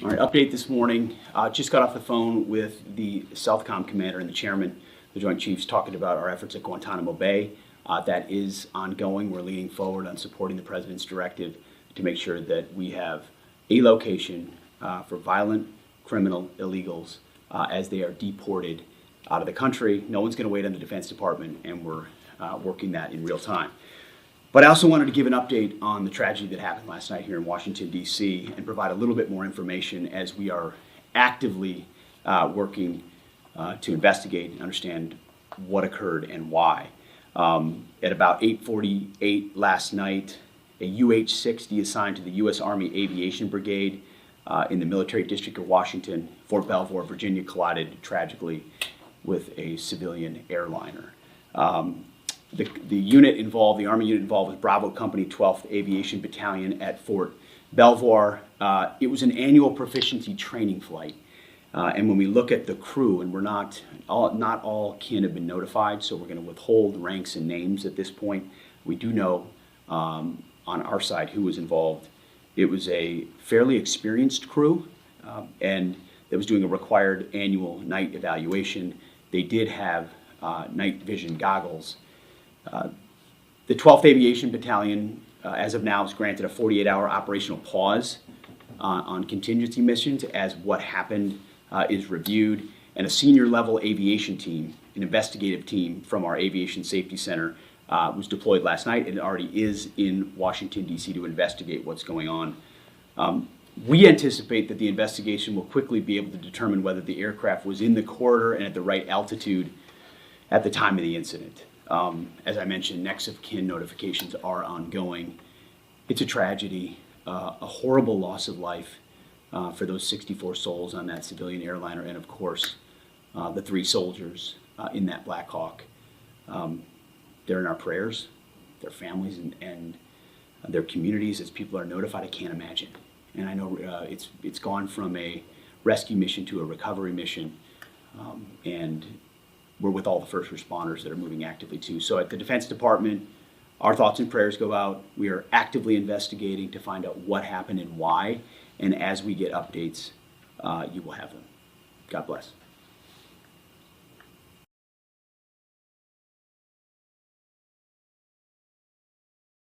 All right, update this morning. Just got off the phone with the Southcom commander and the chairman, the Joint Chiefs, talking about our efforts at Guantanamo Bay. That is ongoing. We're leaning forward on supporting the president's directive to make sure that we have a location for violent criminal illegals as they are deported out of the country. No one's going to wait on the Defense Department, and we're working that in real time. But I also wanted to give an update on the tragedy that happened last night here in Washington, D.C., and provide a little bit more information as we are actively working to investigate and understand what occurred and why. At about 8:48 last night, a UH-60 assigned to the U.S. Army Aviation Brigade in the Military District of Washington, Fort Belvoir, Virginia, collided tragically with a civilian airliner. The unit involved, the Army unit involved, was Bravo Company 12th Aviation Battalion at Fort Belvoir. It was an annual proficiency training flight. And when we look at the crew, and not all kin have been notified, so we're going to withhold ranks and names at this point. We do know on our side who was involved. It was a fairly experienced crew, and that was doing a required annual night evaluation. They did have night vision goggles. The 12th Aviation Battalion, as of now, is granted a 48-hour operational pause on contingency missions as what happened is reviewed, and a senior level aviation team, an investigative team from our Aviation Safety Center, was deployed last night and already is in Washington, D.C. to investigate what's going on. We anticipate that the investigation will quickly be able to determine whether the aircraft was in the corridor and at the right altitude at the time of the incident. As I mentioned, next of kin notifications are ongoing. It's a tragedy, a horrible loss of life for those 64 souls on that civilian airliner, and of course, the 3 soldiers in that Black Hawk. They're in our prayers, their families and their communities. As people are notified, I can't imagine. And I know it's gone from a rescue mission to a recovery mission, and we're with all the first responders that are moving actively too. So at the Defense Department, our thoughts and prayers go out. We are actively investigating to find out what happened and why. And as we get updates, you will have them. God bless.